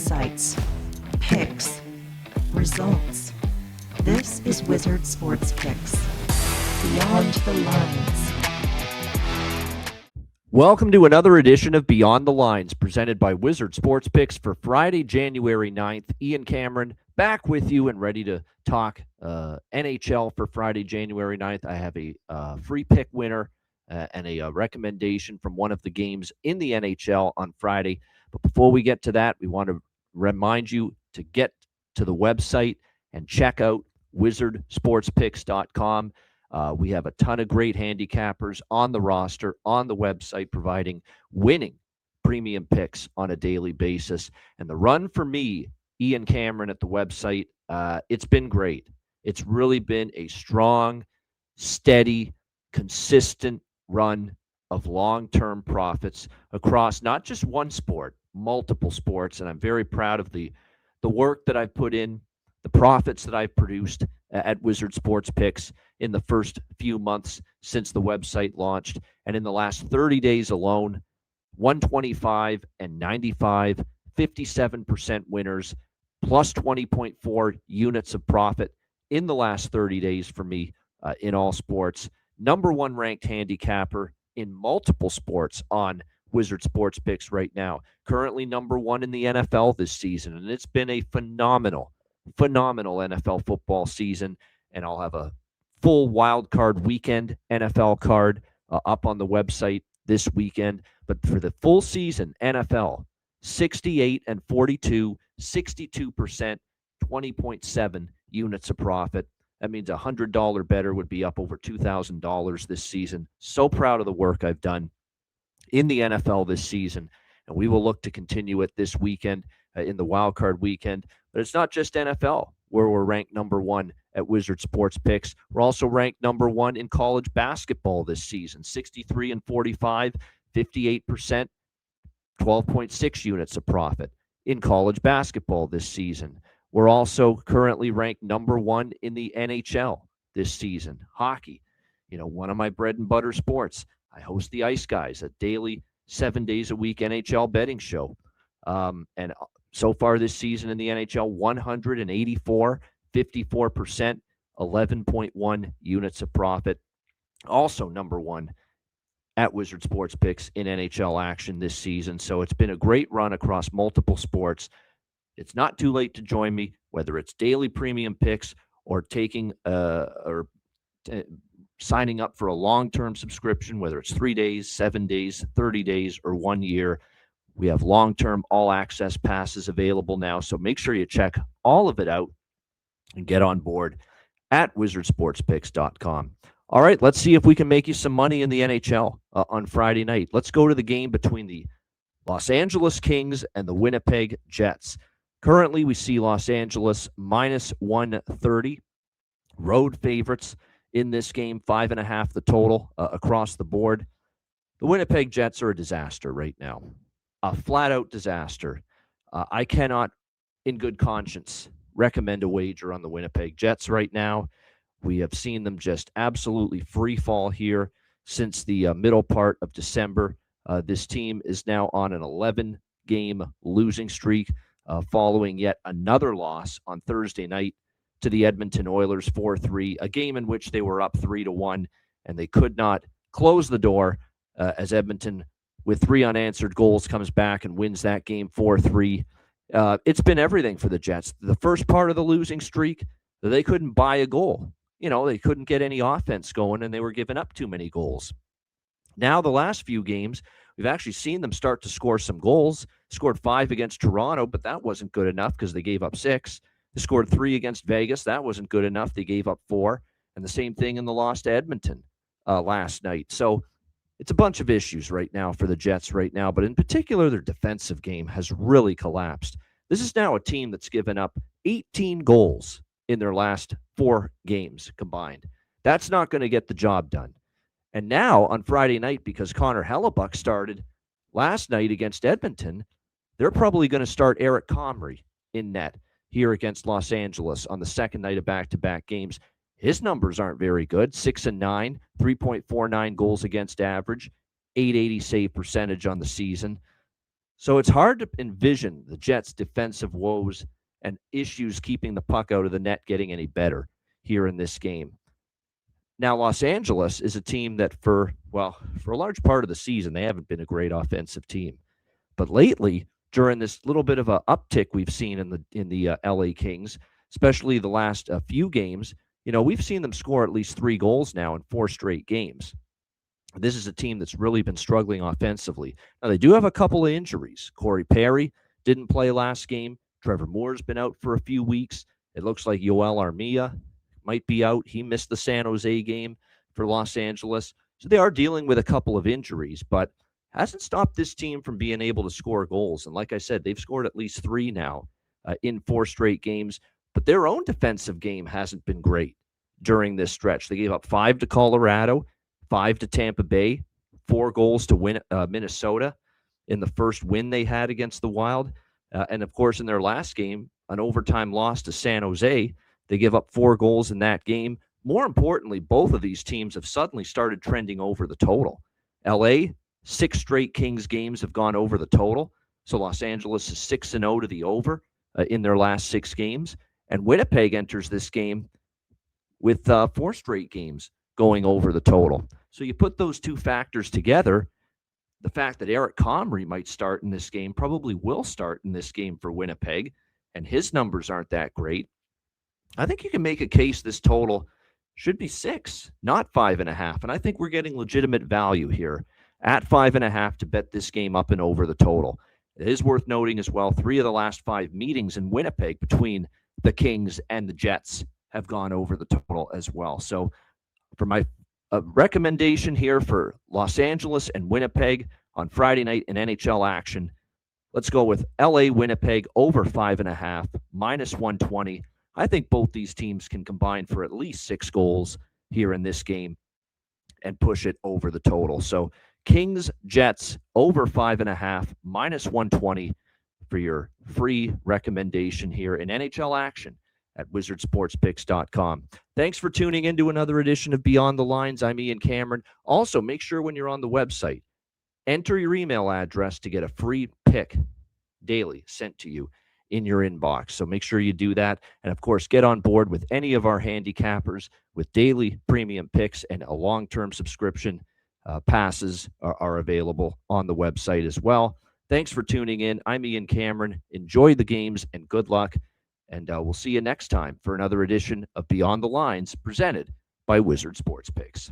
insights, picks, results. This is Wizard Sports Picks. Beyond the Lines. Welcome to another edition of Beyond the Lines, presented by Wizard Sports Picks for Friday, January 9th. Ian Cameron back with you and ready to talk NHL for Friday, January 9th. I have a free pick winner and a recommendation from one of the games in the NHL on Friday. But before we get to that, we want to remind you to get to the website and check out wizardsportspicks.com. We have a ton of great handicappers on the roster, on the website, providing winning premium picks on a daily basis. And the run for me, Ian Cameron, at the website, it's been great. It's really been a strong, steady, consistent run of long-term profits across not just one sport, multiple sports. And I'm very proud of the work that I've put in, the profits that I've produced at Wizard Sports Picks in the first few months since the website launched. And in the last 30 days alone, 125 and 95, 57% winners, plus 20.4 units of profit in the last 30 days for me in all sports. Number one ranked handicapper in multiple sports on Wizard Sports Picks right now. Currently number one in the NFL this season. And it's been a phenomenal NFL football season. And I'll have a full wild card weekend NFL card up on the website this weekend. But for the full season, NFL, 68 and 42, 62%, 20.7 units of profit. That means a $100 better would be up over $2,000 this season. So proud of the work I've done in the NFL this season. And we will look to continue it this weekend in the wild card weekend. But it's not just NFL where we're ranked number one at Wizard Sports Picks. We're also ranked number one in college basketball this season. 63 and 45, 58%, 12.6 units of profit in college basketball this season. We're also currently ranked number one in the NHL this season. Hockey, one of my bread and butter sports. I host the Ice Guys, a daily 7 days a week NHL betting show. And so far this season in the NHL, 184, 54%, 11.1 units of profit. Also number one at Wizard Sports Picks in NHL action this season. So it's been a great run across multiple sports. It's not too late to join me, whether it's daily premium picks or taking signing up for a long-term subscription, whether it's 3 days, 7 days, 30 days, or 1 year. We have long-term all-access passes available now, so make sure you check all of it out and get on board at wizardsportspicks.com. All right, let's see if we can make you some money in the NHL on Friday night. Let's go to the game between the Los Angeles Kings and the Winnipeg Jets. Currently, we see Los Angeles minus 130. Road favorites in this game, 5.5 the total across the board. The Winnipeg Jets are a disaster right now, a flat-out disaster. I cannot, in good conscience, recommend a wager on the Winnipeg Jets right now. We have seen them just absolutely free fall here since the middle part of December. This team is now on an 11-game losing streak, following yet another loss on Thursday night to the Edmonton Oilers 4-3, a game in which they were up 3-1, and they could not close the door as Edmonton, with 3 unanswered goals, comes back and wins that game 4-3. It's been everything for the Jets. The first part of the losing streak, they couldn't buy a goal. They couldn't get any offense going, and they were giving up too many goals. Now, the last few games, we've actually seen them start to score some goals. Scored 5 against Toronto, but that wasn't good enough because they gave up 6. They scored 3 against Vegas. That wasn't good enough. They gave up 4. And the same thing in the loss to Edmonton last night. So it's a bunch of issues right now for the Jets right now, but in particular, their defensive game has really collapsed. This is now a team that's given up 18 goals in their last 4 games combined. That's not going to get the job done. And now on Friday night, because Connor Hellebuck started last night against Edmonton, they're probably going to start Eric Comrie in net here against Los Angeles on the second night of back-to-back games. His numbers aren't very good. 6-9, 3.49 goals against average, .880 save percentage on the season. So it's hard to envision the Jets' defensive woes and issues keeping the puck out of the net getting any better here in this game. Now, Los Angeles is a team that for a large part of the season, they haven't been a great offensive team. But lately, during this little bit of a uptick we've seen in the LA Kings, especially the last few games, we've seen them score at least 3 goals now in 4 straight games. This is a team that's really been struggling offensively. Now, they do have a couple of injuries. Corey Perry didn't play last game. Trevor Moore's been out for a few weeks. It looks like Yoel Armia might be out. He missed the San Jose game for Los Angeles. So they are dealing with a couple of injuries, but hasn't stopped this team from being able to score goals. And like I said, they've scored at least 3 now in 4 straight games. But their own defensive game hasn't been great during this stretch. They gave up 5 to Colorado, 5 to Tampa Bay, 4 goals to win Minnesota in the first win they had against the Wild. And of course, in their last game, an overtime loss to San Jose, they give up 4 goals in that game. More importantly, both of these teams have suddenly started trending over the total. LA, 6 straight Kings games have gone over the total. So Los Angeles is 6-0 to the over in their last 6 games. And Winnipeg enters this game with 4 straight games going over the total. So you put those 2 factors together, the fact that Eric Comrie might start in this game, probably will start in this game for Winnipeg, and his numbers aren't that great. I think you can make a case this total should be 6, not 5.5. And I think we're getting legitimate value here at 5.5 to bet this game up and over the total. It is worth noting as well, 3 of the last 5 meetings in Winnipeg between the Kings and the Jets have gone over the total as well. So for my recommendation here for Los Angeles and Winnipeg on Friday night in NHL action, let's go with LA Winnipeg over 5.5, minus 120. I think both these teams can combine for at least 6 goals here in this game and push it over the total. So Kings, Jets, over 5.5, minus 120 for your free recommendation here in NHL action at wizardsportspicks.com. Thanks for tuning in to another edition of Beyond the Lines. I'm Ian Cameron. Also, make sure when you're on the website, enter your email address to get a free pick daily sent to you in your inbox. So make sure you do that. And of course, get on board with any of our handicappers with daily premium picks, and a long-term subscription passes are available on the website as well. Thanks for tuning in. I'm Ian Cameron. Enjoy the games and good luck. And we'll see you next time for another edition of Beyond the Lines presented by Wizard Sports Picks.